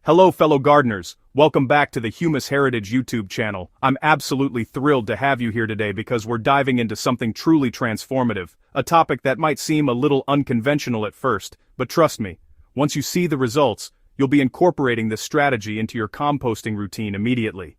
Hello fellow gardeners, welcome back to the Humus Heritage YouTube channel. I'm absolutely thrilled to have you here today because we're diving into something truly transformative, a topic that might seem a little unconventional at first, but trust me, once you see the results, you'll be incorporating this strategy into your composting routine immediately.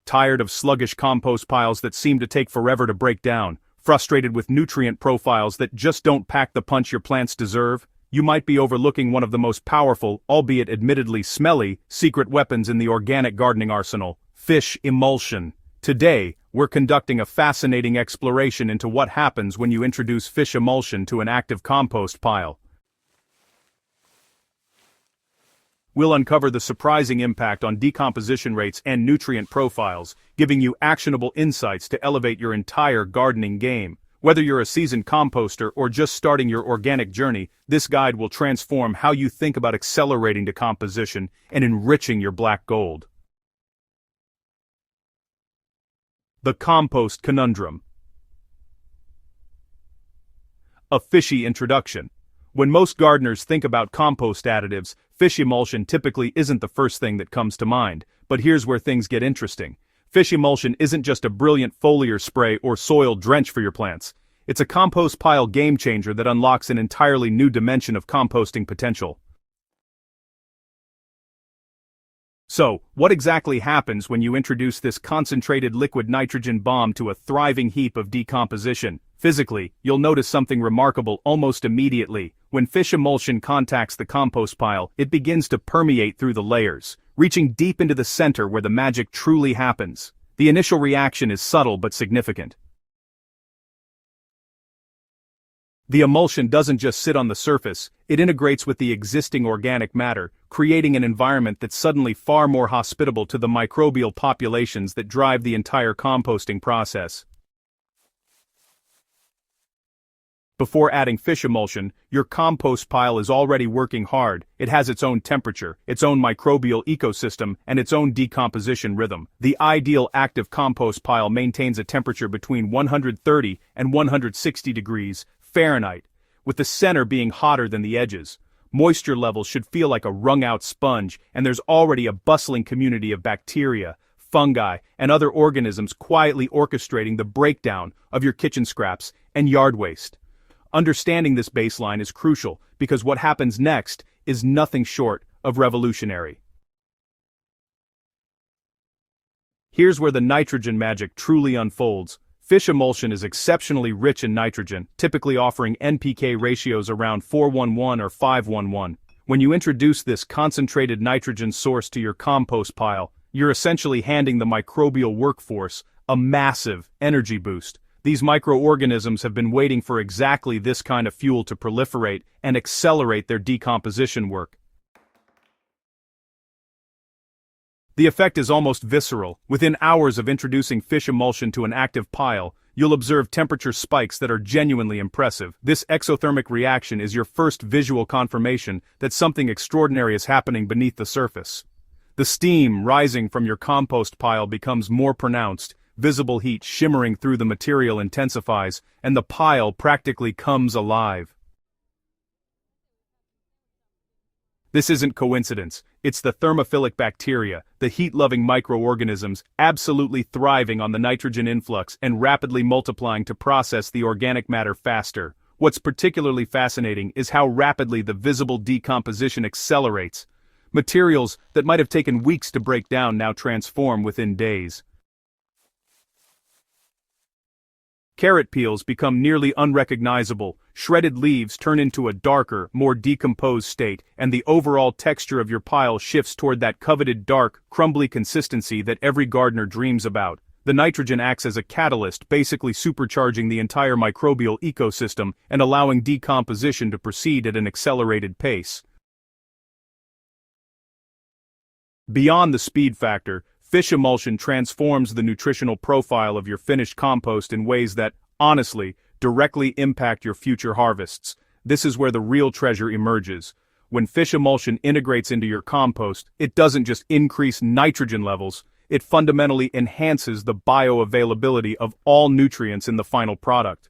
Tired of sluggish compost piles that seem to take forever to break down? Frustrated with nutrient profiles that just don't pack the punch your plants deserve? You might be overlooking one of the most powerful, albeit admittedly smelly, secret weapons in the organic gardening arsenal: fish emulsion. Today, we're conducting a fascinating exploration into what happens when you introduce fish emulsion to an active compost pile. We'll uncover the surprising impact on decomposition rates and nutrient profiles, giving you actionable insights to elevate your entire gardening game. Whether you're a seasoned composter or just starting your organic journey, this guide will transform how you think about accelerating decomposition and enriching your black gold. The compost conundrum. A fishy introduction. When most gardeners think about compost additives, fish emulsion typically isn't the first thing that comes to mind, but here's where things get interesting. Fish emulsion isn't just a brilliant foliar spray or soil drench for your plants. It's a compost pile game changer that unlocks an entirely new dimension of composting potential. So, what exactly happens when you introduce this concentrated liquid nitrogen bomb to a thriving heap of decomposition? Physically, you'll notice something remarkable almost immediately. When fish emulsion contacts the compost pile, it begins to permeate through the layers, reaching deep into the center where the magic truly happens. The initial reaction is subtle but significant. The emulsion doesn't just sit on the surface, it integrates with the existing organic matter, creating an environment that's suddenly far more hospitable to the microbial populations that drive the entire composting process. Before adding fish emulsion, your compost pile is already working hard. It has its own temperature, its own microbial ecosystem, and its own decomposition rhythm. The ideal active compost pile maintains a temperature between 130 and 160 degrees Fahrenheit, with the center being hotter than the edges. Moisture levels should feel like a wrung-out sponge, and there's already a bustling community of bacteria, fungi, and other organisms quietly orchestrating the breakdown of your kitchen scraps and yard waste. Understanding this baseline is crucial because what happens next is nothing short of revolutionary. Here's where the nitrogen magic truly unfolds. Fish emulsion is exceptionally rich in nitrogen, typically offering NPK ratios around 4:1:1 or 5:1:1. When you introduce this concentrated nitrogen source to your compost pile, you're essentially handing the microbial workforce a massive energy boost. These microorganisms have been waiting for exactly this kind of fuel to proliferate and accelerate their decomposition work. The effect is almost visceral. Within hours of introducing fish emulsion to an active pile, you'll observe temperature spikes that are genuinely impressive. This exothermic reaction is your first visual confirmation that something extraordinary is happening beneath the surface. The steam rising from your compost pile becomes more pronounced. Visible heat shimmering through the material intensifies, and the pile practically comes alive. This isn't coincidence, it's the thermophilic bacteria, the heat-loving microorganisms, absolutely thriving on the nitrogen influx and rapidly multiplying to process the organic matter faster. What's particularly fascinating is how rapidly the visible decomposition accelerates. Materials that might have taken weeks to break down now transform within days. Carrot peels become nearly unrecognizable, shredded leaves turn into a darker, more decomposed state, and the overall texture of your pile shifts toward that coveted dark, crumbly consistency that every gardener dreams about. The nitrogen acts as a catalyst, basically supercharging the entire microbial ecosystem and allowing decomposition to proceed at an accelerated pace. Beyond the speed factor, fish emulsion transforms the nutritional profile of your finished compost in ways that, honestly, directly impact your future harvests. This is where the real treasure emerges. When fish emulsion integrates into your compost, it doesn't just increase nitrogen levels, it fundamentally enhances the bioavailability of all nutrients in the final product.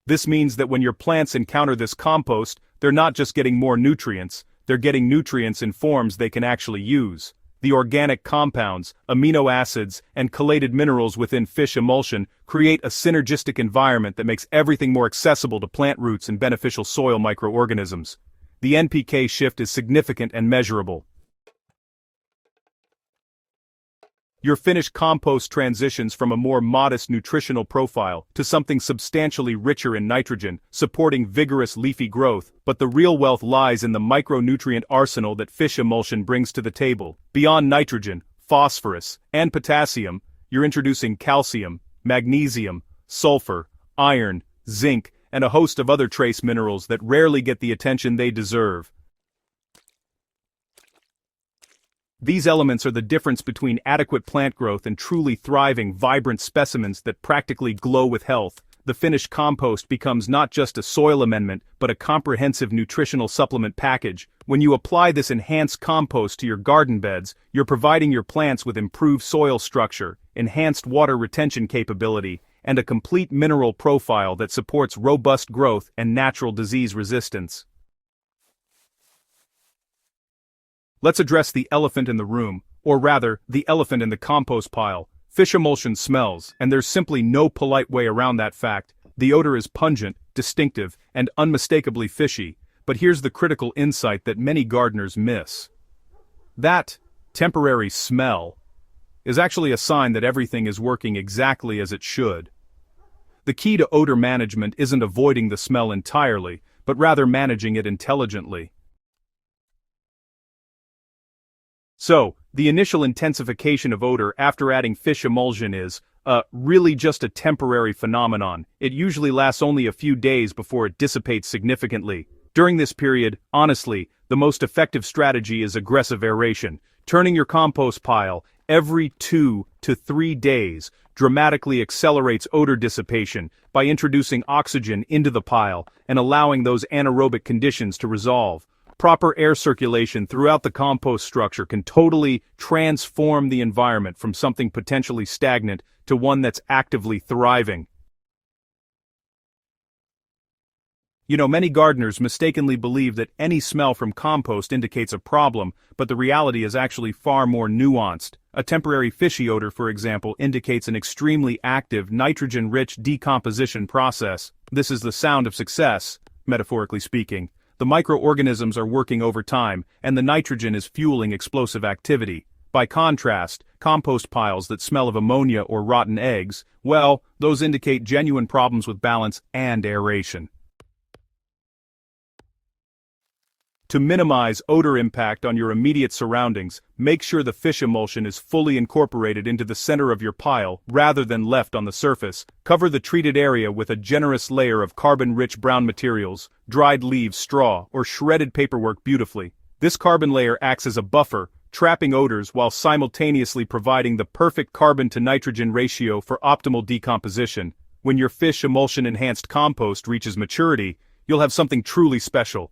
This means that when your plants encounter this compost, they're not just getting more nutrients, they're getting nutrients in forms they can actually use. The organic compounds, amino acids, and chelated minerals within fish emulsion create a synergistic environment that makes everything more accessible to plant roots and beneficial soil microorganisms. The NPK shift is significant and measurable. Your finished compost transitions from a more modest nutritional profile to something substantially richer in nitrogen, supporting vigorous leafy growth, but the real wealth lies in the micronutrient arsenal that fish emulsion brings to the table. Beyond nitrogen, phosphorus, and potassium, you're introducing calcium, magnesium, sulfur, iron, zinc, and a host of other trace minerals that rarely get the attention they deserve. These elements are the difference between adequate plant growth and truly thriving, vibrant specimens that practically glow with health. The finished compost becomes not just a soil amendment, but a comprehensive nutritional supplement package. When you apply this enhanced compost to your garden beds, you're providing your plants with improved soil structure, enhanced water retention capability, and a complete mineral profile that supports robust growth and natural disease resistance. Let's address the elephant in the room, or rather, the elephant in the compost pile. Fish emulsion smells, and there's simply no polite way around that fact. The odor is pungent, distinctive, and unmistakably fishy, but here's the critical insight that many gardeners miss. That temporary smell is actually a sign that everything is working exactly as it should. The key to odor management isn't avoiding the smell entirely, but rather managing it intelligently. So, the initial intensification of odor after adding fish emulsion is, really just a temporary phenomenon. It usually lasts only a few days before it dissipates significantly. During this period, honestly, the most effective strategy is aggressive aeration. Turning your compost pile every 2 to 3 days dramatically accelerates odor dissipation by introducing oxygen into the pile and allowing those anaerobic conditions to resolve. Proper air circulation throughout the compost structure can totally transform the environment from something potentially stagnant to one that's actively thriving. Many gardeners mistakenly believe that any smell from compost indicates a problem, but the reality is actually far more nuanced. A temporary fishy odor, for example, indicates an extremely active, nitrogen-rich decomposition process. This is the sound of success, metaphorically speaking. The microorganisms are working overtime, and the nitrogen is fueling explosive activity. By contrast, compost piles that smell of ammonia or rotten eggs, well, those indicate genuine problems with balance and aeration. To minimize odor impact on your immediate surroundings, make sure the fish emulsion is fully incorporated into the center of your pile rather than left on the surface. Cover the treated area with a generous layer of carbon-rich brown materials, dried leaves, straw, or shredded paperwork beautifully. This carbon layer acts as a buffer, trapping odors while simultaneously providing the perfect carbon-to-nitrogen ratio for optimal decomposition. When your fish emulsion-enhanced compost reaches maturity, you'll have something truly special.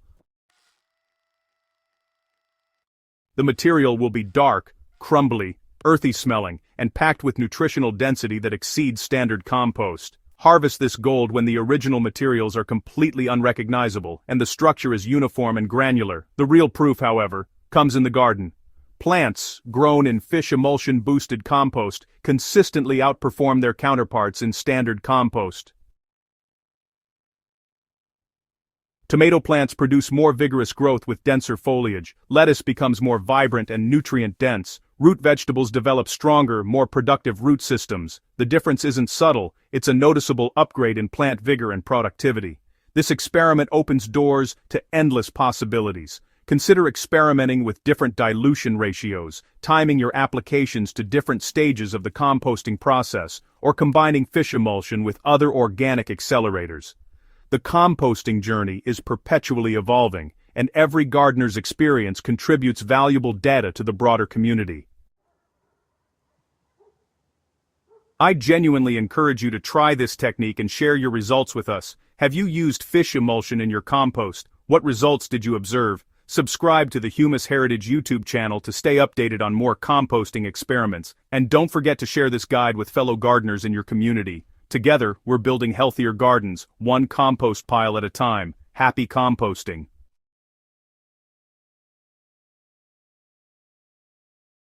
The material will be dark, crumbly, earthy-smelling, and packed with nutritional density that exceeds standard compost. Harvest this gold when the original materials are completely unrecognizable and the structure is uniform and granular. The real proof, however, comes in the garden. Plants grown in fish emulsion-boosted compost consistently outperform their counterparts in standard compost. Tomato plants produce more vigorous growth with denser foliage. Lettuce becomes more vibrant and nutrient-dense. Root vegetables develop stronger, more productive root systems. The difference isn't subtle, it's a noticeable upgrade in plant vigor and productivity. This experiment opens doors to endless possibilities. Consider experimenting with different dilution ratios, timing your applications to different stages of the composting process, or combining fish emulsion with other organic accelerators. The composting journey is perpetually evolving, and every gardener's experience contributes valuable data to the broader community. I genuinely encourage you to try this technique and share your results with us. Have you used fish emulsion in your compost? What results did you observe? Subscribe to the Humus Heritage YouTube channel to stay updated on more composting experiments, and don't forget to share this guide with fellow gardeners in your community. Together, we're building healthier gardens, one compost pile at a time. Happy composting.